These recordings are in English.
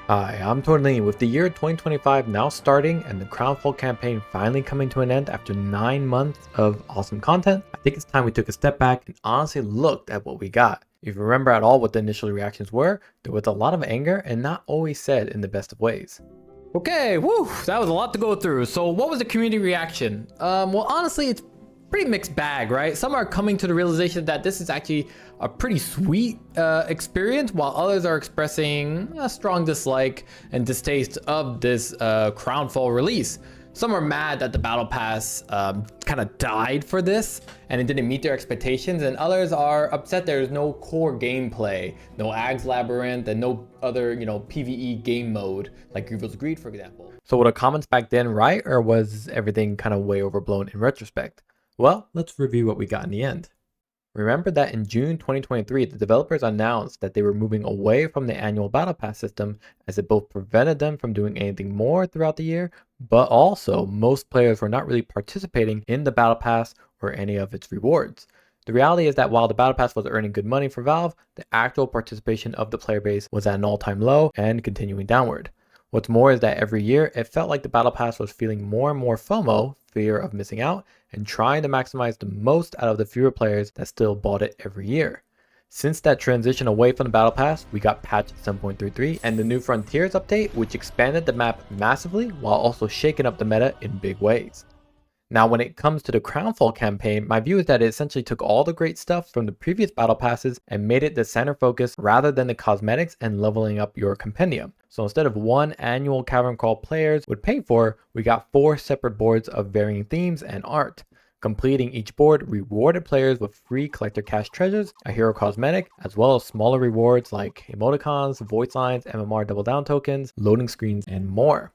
Hi, I'm Torte with the year 2025 now starting and the Crownfall campaign finally coming to an end after 9 months of awesome content. I think it's time we took a step back and honestly looked at what we got. If you remember at all what the initial reactions were, there was a lot of anger and not always said in the best of ways. Okay, whew, that was a lot to go through. So what was the community reaction? Well, honestly, it's pretty mixed bag, right? Some are coming to the realization that this is actually a pretty sweet experience, while others are expressing a strong dislike and distaste of this Crownfall release. Some are mad that the battle pass kind of died for this and it didn't meet their expectations, and others are upset there's no core gameplay, no Ags Labyrinth, and no other, PvE game mode like Grievous Greed, for example. So were the comments back then right, or was everything kind of way overblown in retrospect? Well, let's review what we got in the end. Remember that in June 2023, the developers announced that they were moving away from the annual battle pass system, as it both prevented them from doing anything more throughout the year, but also most players were not really participating in the battle pass or any of its rewards. The reality is that while the battle pass was earning good money for Valve, the actual participation of the player base was at an all-time low and continuing downward. What's more is that every year, it felt like the battle pass was feeling more and more FOMO, fear of missing out, and trying to maximize the most out of the fewer players that still bought it every year. Since that transition away from the battle pass, we got patch 7.33 and the New Frontiers update, which expanded the map massively while also shaking up the meta in big ways. Now, when it comes to the Crownfall campaign, my view is that it essentially took all the great stuff from the previous battle passes and made it the center focus rather than the cosmetics and leveling up your compendium. So instead of one annual Cavern Crawl players would pay for, we got 4 separate boards of varying themes and art. Completing each board rewarded players with free collector cash treasures, a hero cosmetic, as well as smaller rewards like emoticons, voice lines, MMR Double Down Tokens, loading screens, and more.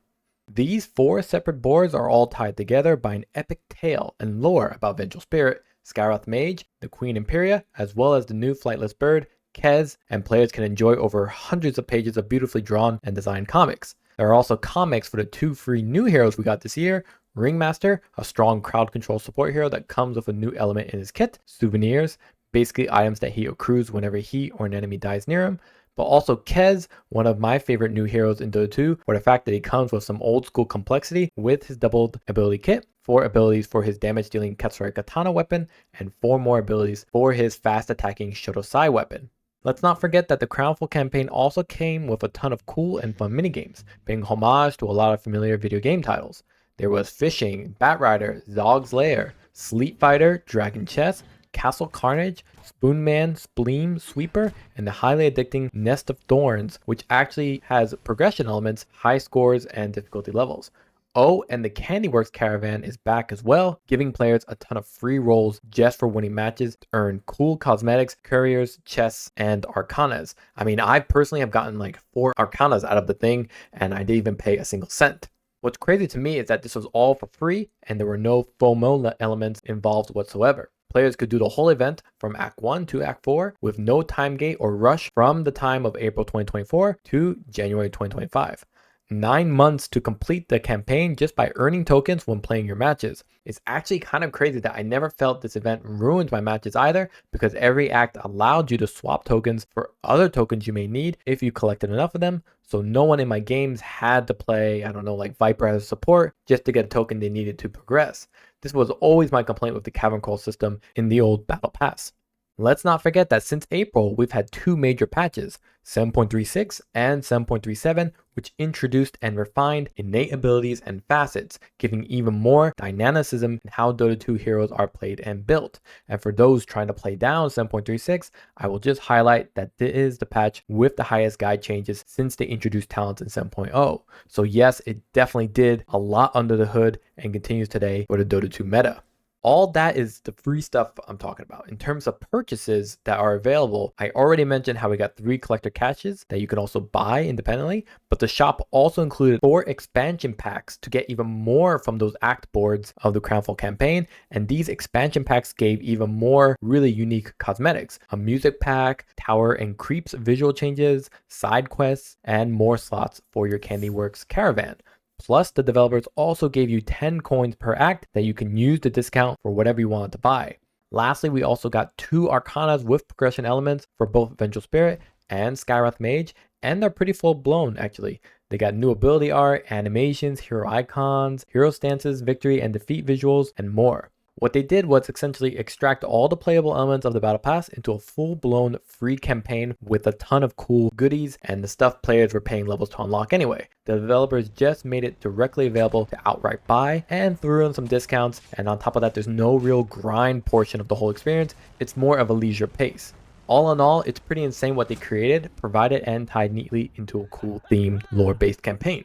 These 4 separate boards are all tied together by an epic tale and lore about Vengeful Spirit, Skywrath Mage, the Queen Imperia, as well as the new flightless bird, 2's, and players can enjoy over hundreds of pages of beautifully drawn and designed comics. There are also comics for the 2 free new heroes we got this year: Ringmaster, a strong crowd control support hero that comes with a new element in his kit; Souvenirs, basically items that he accrues whenever he or an enemy dies near him; but also 2's, one of my favorite new heroes in Dota 2, for the fact that he comes with some old school complexity with his doubled ability kit, 4 abilities for his damage dealing Katsurai Katana weapon, and 4 more abilities for his fast attacking Shodo Sai weapon. Let's not forget that the Crownfall campaign also came with a ton of cool and fun minigames, paying homage to a lot of familiar video game titles. There was Fishing, Batrider, Zog's Lair, Sleep Fighter, Dragon Chess, Castle Carnage, Spoonman, Spleen, Sweeper, and the highly addicting Nest of Thorns, which actually has progression elements, high scores, and difficulty levels. Oh, and the Candyworks Caravan is back as well, giving players a ton of free rolls just for winning matches to earn cool cosmetics, couriers, chests, and arcanas. I mean, I personally have gotten like 4 arcanas out of the thing, and I didn't even pay a single cent. What's crazy to me is that this was all for free, and there were no FOMO elements involved whatsoever. Players could do the whole event from Act 1 to Act 4 with no time gate or rush from the time of April 2024 to January 2025. 9 months to complete the campaign just by earning tokens when playing your matches. It's actually kind of crazy that I never felt this event ruined my matches either, because every act allowed you to swap tokens for other tokens you may need if you collected enough of them, so no one in my games had to play, like Viper as a support just to get a token they needed to progress. This was always my complaint with the Cavern Crawl system in the old Battle Pass. Let's not forget that since April, we've had 2 major patches, 7.36 and 7.37, which introduced and refined innate abilities and facets, giving even more dynamicism in how Dota 2 heroes are played and built. And for those trying to play down 7.36, I will just highlight that this is the patch with the highest guide changes since they introduced talents in 7.0. So yes, it definitely did a lot under the hood and continues today for the Dota 2 meta. All that is the free stuff I'm talking about. In terms of purchases that are available, I already mentioned how we got 3 collector caches that you can also buy independently, but the shop also included 4 expansion packs to get even more from those act boards of the Crownfall campaign, and these expansion packs gave even more really unique cosmetics: a music pack, tower and creeps visual changes, side quests, and more slots for your Candyworks Caravan. Plus, the developers also gave you 10 coins per act that you can use to discount for whatever you wanted to buy. Lastly, we also got 2 arcanas with progression elements for both Vengeful Spirit and Skywrath Mage, And they're pretty full blown actually. They got new ability art, animations, hero icons, hero stances, victory and defeat visuals, and more. What they did was essentially extract all the playable elements of the battle pass into a full-blown free campaign with a ton of cool goodies and the stuff players were paying levels to unlock anyway. The developers just made it directly available to outright buy and threw in some discounts, and on top of that there's no real grind portion of the whole experience. It's more of a leisure pace. All in all, it's pretty insane what they created, provided and tied neatly into a cool themed lore-based campaign.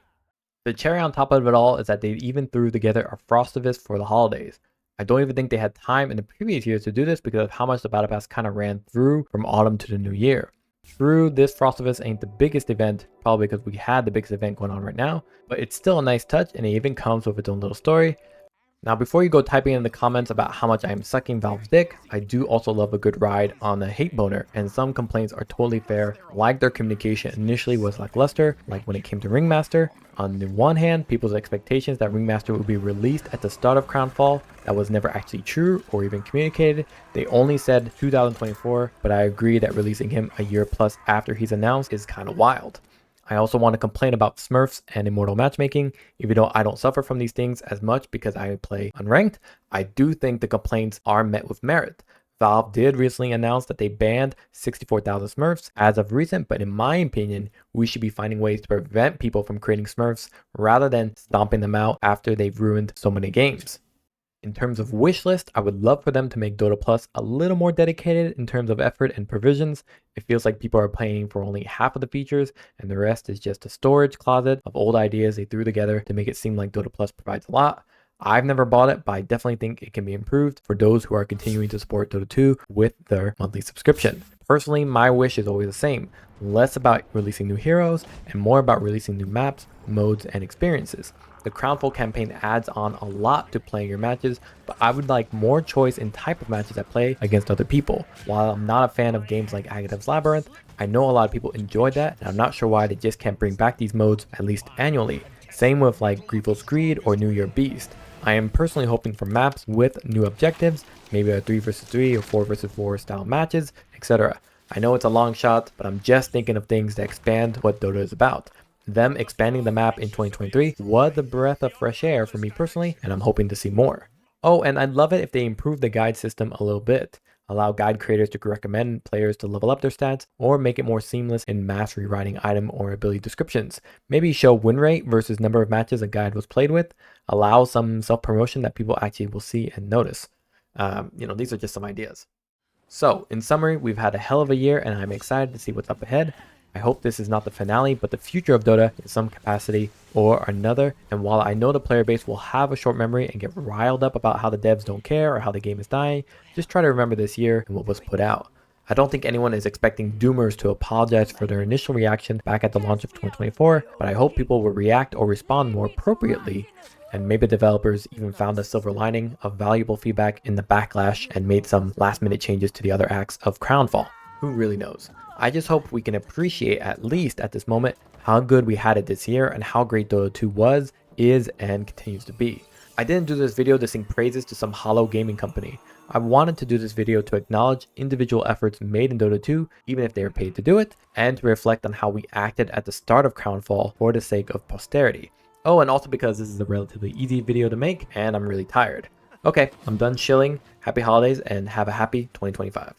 The cherry on top of it all is that they even threw together a Frostivus for the holidays. I don't even think they had time in the previous years to do this because of how much the battle pass kind of ran through from autumn to the new year. True, this Frostivus ain't the biggest event, probably because we had the biggest event going on right now, but it's still a nice touch and it even comes with its own little story. Now, before you go typing in the comments about how much I am sucking Valve's dick, I do also love a good ride on the hate boner, and some complaints are totally fair, like their communication initially was lackluster, like when it came to Ringmaster. On the one hand, people's expectations that Ringmaster would be released at the start of Crownfall, that was never actually true or even communicated. They only said 2024, but I agree that releasing him a year plus after he's announced is kind of wild. I also want to complain about Smurfs and Immortal Matchmaking. Even though I don't suffer from these things as much because I play unranked, I do think the complaints are met with merit. Valve did recently announce that they banned 64,000 Smurfs as of recent, but in my opinion, we should be finding ways to prevent people from creating Smurfs rather than stomping them out after they've ruined so many games. In terms of wish list, I would love for them to make Dota Plus a little more dedicated in terms of effort and provisions. It feels like people are paying for only half of the features and the rest is just a storage closet of old ideas they threw together to make it seem like Dota Plus provides a lot. I've never bought it, but I definitely think it can be improved for those who are continuing to support Dota 2 with their monthly subscription. Personally, my wish is always the same. Less about releasing new heroes and more about releasing new maps, modes, and experiences. The Crownfall campaign adds on a lot to playing your matches, but I would like more choice in type of matches I play against other people. While I'm not a fan of games like Agathev's Labyrinth, I know a lot of people enjoyed that, and I'm not sure why they just can't bring back these modes at least annually. Same with like Grievel's Greed or New Year Beast. I am personally hoping for maps with new objectives, maybe a 3 vs 3 or 4 vs 4 style matches, etc. I know it's a long shot, but I'm just thinking of things that expand what Dota is about. Them expanding the map in 2023 was a breath of fresh air for me personally, and I'm hoping to see more. Oh, and I'd love it if they improve the guide system a little bit. Allow guide creators to recommend players to level up their stats, or make it more seamless in mastery writing item or ability descriptions. Maybe show win rate versus number of matches a guide was played with. Allow some self-promotion that people actually will see and notice. These are just some ideas. So, in summary, we've had a hell of a year and I'm excited to see what's up ahead. I hope this is not the finale, but the future of Dota in some capacity or another. And while I know the player base will have a short memory and get riled up about how the devs don't care or how the game is dying, just try to remember this year and what was put out. I don't think anyone is expecting Doomers to apologize for their initial reaction back at the launch of 2024, but I hope people will react or respond more appropriately. And maybe developers even found a silver lining of valuable feedback in the backlash and made some last minute changes to the other acts of Crownfall. Who really knows? I just hope we can appreciate, at least at this moment, how good we had it this year and how great Dota 2 was, is, and continues to be. I didn't do this video to sing praises to some hollow gaming company. I wanted to do this video to acknowledge individual efforts made in Dota 2, even if they are paid to do it, and to reflect on how we acted at the start of Crownfall for the sake of posterity. Oh, and also because this is a relatively easy video to make, and I'm really tired. Okay, I'm done shilling. Happy holidays, and have a happy 2025.